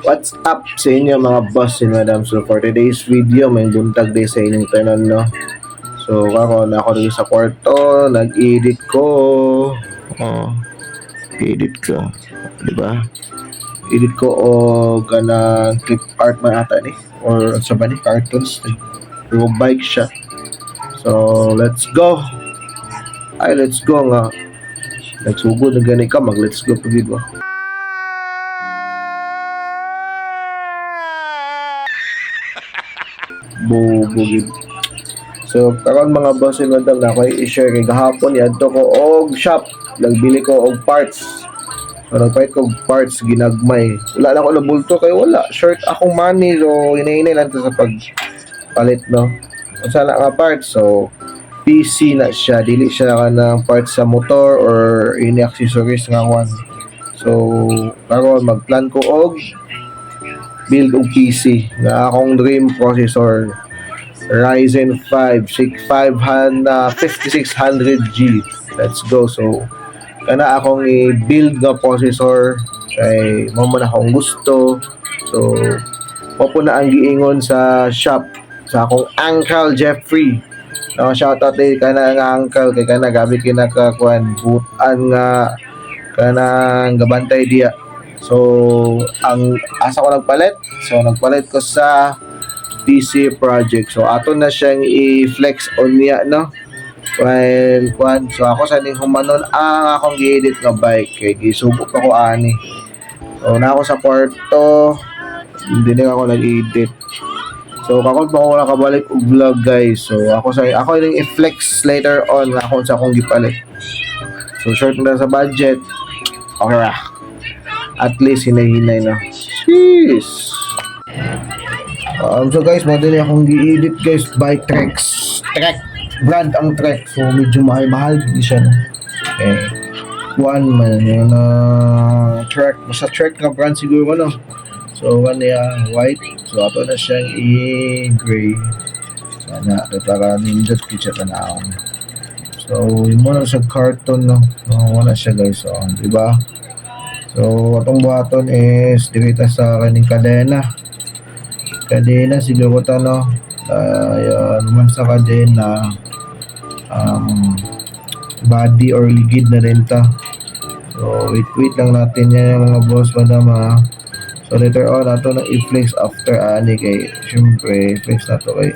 What's up sa inyo mga boss and madam? So for today's video, may buntag day sa inyong tanan, no? So ako na ako rin sa kwarto, nag-edit ko. Oh, edit ko, di ba? Edit ko o ganang clip art man ata ni or sa ba ni cartoons. Pero bike siya. So let's go. Let's go nga. Nagsugod na gani ka, let's go pagid mo. Bugid. So karon mga boss and madam na ako i-share kay gahapon yadto ko og shop, nagbili ko og parts. So nagpalit ko og parts ginagmay. Wala na ko bulto kay wala short akong money, so hinahinay lang to sa pagpalit, no. Unsa na nga parts, so PC na siya, dili siya kanang parts sa motor or any accessories nga one. So karon magplan ko og build og PC na akong dream processor, Ryzen 5 5600G. Let's go. So kana akong i-build nga processor kay mo man akong gusto. So po na ang giingon sa shop sa akong Uncle Jeffrey. No, shout out kay kana nga uncle kay kana gabi kinakakuan butan nga kanang gabantay diya. So ang asa ko nagpalit, so nagpalit ko sa PC project. So ato na siyang i-flex on niya, no, while kwan. So ako sa ning humanon ang akong gi-edit nga bike kay gisubok ako ani. So na ako sa kwarto, hindi na ako nag-edit. So kakon pa ako nakabalik og vlog, guys. So ako yung i-flex later on nga kung sa akong gipalit. So short na sa budget, okay ra. At least hinay-hinay na. Jeez. So guys, madali akong gi-edit, guys. By Trek brand ang Trek. So medyo mahal din siya, no? One man yun na Trek. Basta Trek na brand siguro, no? So one niya white. So ato na siyang i-gray. Sana para nindot kitsa tanaw. So yung muna sa carton, no? Wala siya, guys. So diba? So atong buhaton is direta sa kaning kadena siguro ta, no. Naman sa kadena body or ligid na rin ta. So wait lang natin yan yung mga boss, madam, ha. So later on ato na i-flex after ani kay syempre flex na to kay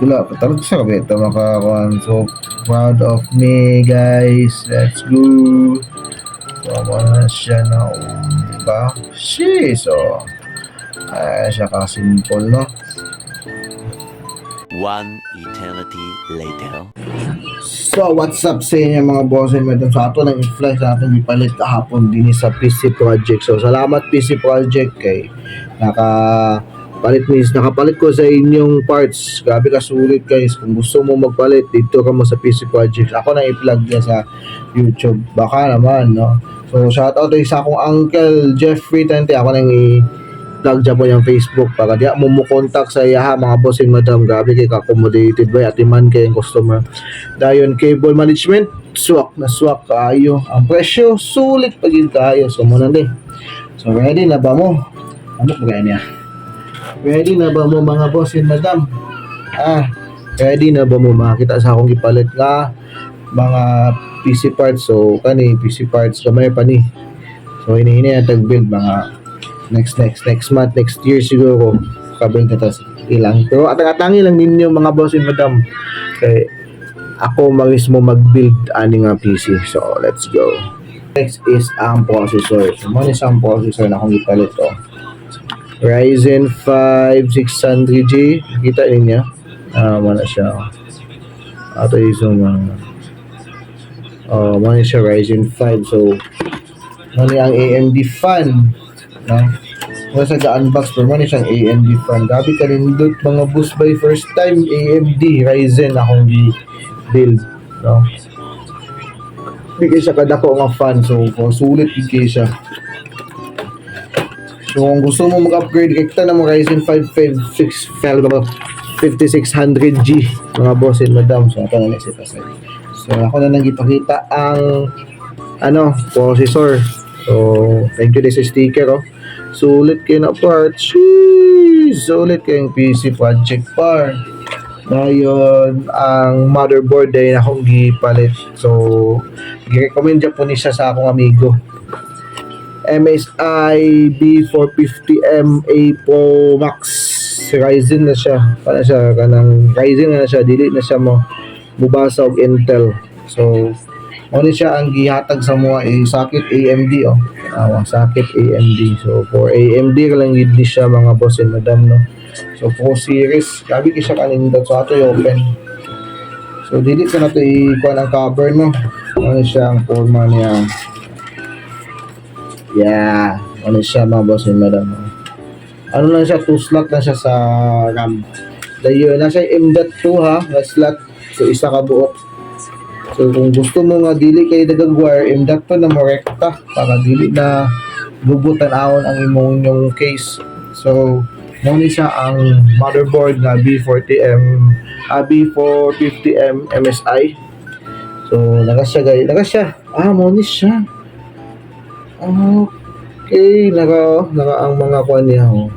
wala pa talaga sa kabita makakuan. So proud of me, guys. Let's go. So wala siya na, diba? Sheesh. So siya ka-simple, no? One eternity later. So what's up sa inyo mga boss and madam? So ato nang i-flex natin ipalit kahapon din sa PC project. So salamat PC project kay nakapalit ko sa inyong parts. Grabe ka sulit, guys. Kung gusto mo magpalit, dito ka mo sa PC project. Ako na i-plug niya sa YouTube. Baka naman, no? So shout out sa akong Uncle Jeffrey Tente. Ako nang i-plug dyan po yung Facebook para di mo contact sa iya, mga boss and madam. Grabe kay ka-accommodated ba atiman kay yung customer. Dayon cable management, swak kayo. Ang presyo sulit pagin kayo. So muna din. So ready na ba mo? Ano ba niya? Ready na ba mo mga boss and madam? Ready na ba mo makita sa akong gipalit nga mga PC parts? So kani PC parts kamay pa ni. So ini tag-build mga next month, next year siguro kabuild na tas ilang. Pero atangi lang ninyo mga boss and madam kay ako mismo mag-build ani nga PC. So let's go. Next is ang processor. So mo ni ang processor na akong gipalit to. Ryzen 5 600G. Kita niyo. Wala siya. Ato yung muna siya Ryzen 5. So muna ang AMD fan, no? Muna sa ga-unbox pero muna siyang AMD fan. Gabi ka nindot mga boss, by first time AMD Ryzen akong build, no? Bigay siya kadako nga fan. So sulit bigay siya. So kung gusto mo mag-upgrade, kita na mo Ryzen 5 5600G mga boss and madam. So ito na next ito. So ako na nang ipakita ang processor. So thank you din sa sticker, oh. Sulit kayo na parts. Sheesh! Sulit kayong PC project par. Ngayon, ang motherboard ay akong gipalit. So, i-recommend dyan po ni siya sa akong amigo. MSI B450MA Pro Max. Ryzen na siya. Kana siya, kanang Ryzen na siya. Dili na siya mo mubasa og Intel. So, ano siya ang gihatag sa mga socket AMD socket AMD. So for AMD ka lang gid ni siya mga boss and madam no. So Pro series, gabi ki siya kanindot so ato i-open. So dili sa nato i-kuha ang cover no. Ano siya ang forma niya. Yeah, ano siya mga boss and madam. Ano lang siya, 2 slot lang siya sa RAM. Dayo nasa M.2 ha, na slot. So isa ka buot. So kung gusto mo nga dili kay dagang wire, M.2 na mo rekta para dili na gubutan awon ang imong yung case. So mo ni siya ang motherboard na B450M MSI. So naga siya. Mo ni siya. Okay, naga ang mga kuan niya ho.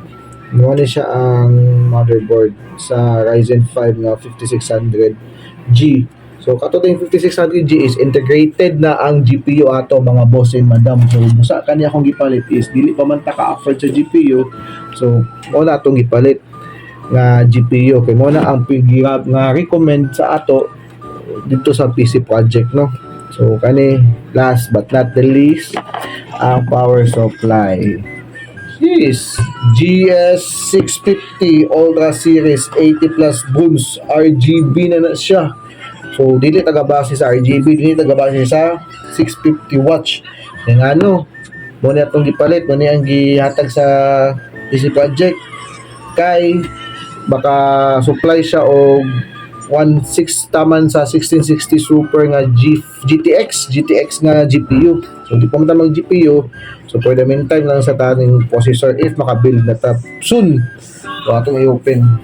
Mo ni siya ang motherboard sa Ryzen 5 na 5600G. So kato yung 5600G is integrated na ang GPU ato mga boss and madam. So busa kaniya akong gipalit is dili pa man ta ka-afford sa GPU. So mo na atong gipalit nga GPU kay mo na ang pigirab nga recommend sa ato dito sa PC project no. So kani last but not the least ang power supply. Yes, GS650 Ultra Series 80 plus booms RGB na siya. So, dili taga-base sa RGB, dili taga-base sa 650 watts. Yung ano, muna itong gipalit, muna ang gihatag sa PC Project. Kay, baka supply siya o 1.6 taman sa 1660 Super nga GTX nga GPU. So, di pa man tamang GPU. So, for the meantime lang sa taning processor if makabuild na ta soon. So, atong i-open.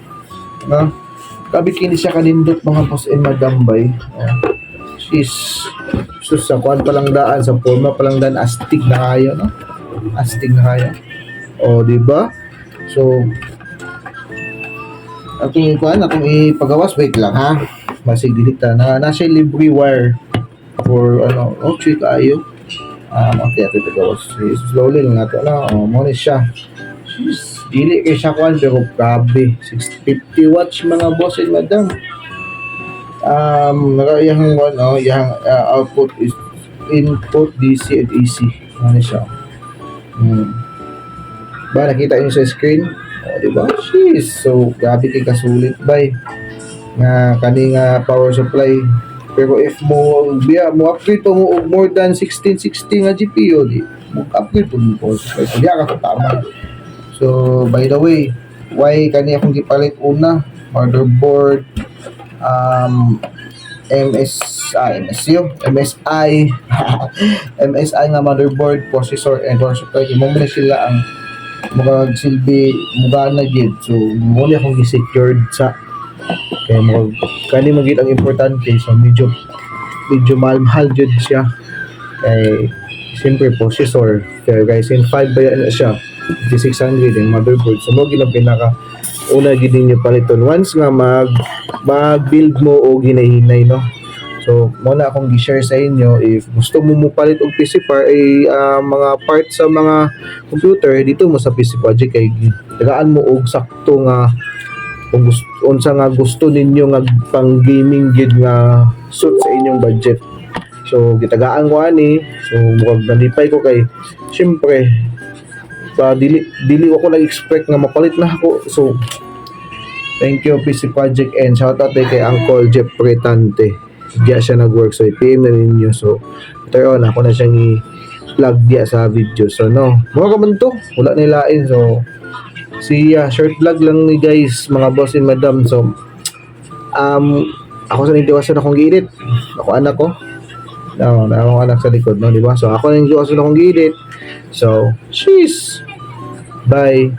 No? Kabi kini siya kanindot mga boss and madam bay. She's sa kuan pa lang daan, sa forma pa lang daan, astig na kayo, no? Astig na kayo. O, di ba? So, atong ipagawas, wait lang ha. Masig dilita na nasa libre wire for check kayo. Okay, ito ipagawas. Slowly lang nato na. Mo ni siya. Dili kay siya kuan pero grabe 650 watts mga boss and madam. Yang output is input DC and AC. Ano siya? Ba nakita niyo sa screen? Di ba? Jeez. So grabe kay kasulit bay nga kani nga power supply. Pero if mo upgrade to mo more than 1660 nga GPU di mo upgrade to mo power supply. So di ka tama. So, by the way, why kaniya akong gipalit una? Motherboard, MSI nga motherboard, processor, and power supply. Mo na sila ang mga silbi, mga nagid. So, muna akong gi-secured sa kaya mo kani magit ang importante. So, medyo mahal jud siya. Kay, siyempre, processor. Kaya guys, in 5 ba yan siya? 5600 yung motherboard. So mo ginang pinaka una gid ninyo paliton once nga mag-build mo o ginahinay no. So mo na akong gi-share sa inyo if gusto mo palit og PC par mga parts sa mga computer dito mo sa PC Project kay tagaan mo og sakto nga kung unsa nga gusto ninyo nga pang gaming gid nga suit sa inyong budget. So gitagaan ko ani. So murag nalipay ko kay syempre dili ako nag-expect nga mapalit na ako. So thank you PC Project and shout out kay Uncle Jeff Pretante. Diya siya nag-work so i-PM na ninyo. So later on ako na siyang i-plug diya sa video. So no, mga kaman to wala na ilain. So short vlog lang ni guys mga boss and madam. So ako sa nitiwasan akong giedit. Ako anak ko. No, akong anak sa likod no, di ba? So ako nang nitiwasan akong giedit. So sheesh. Bye.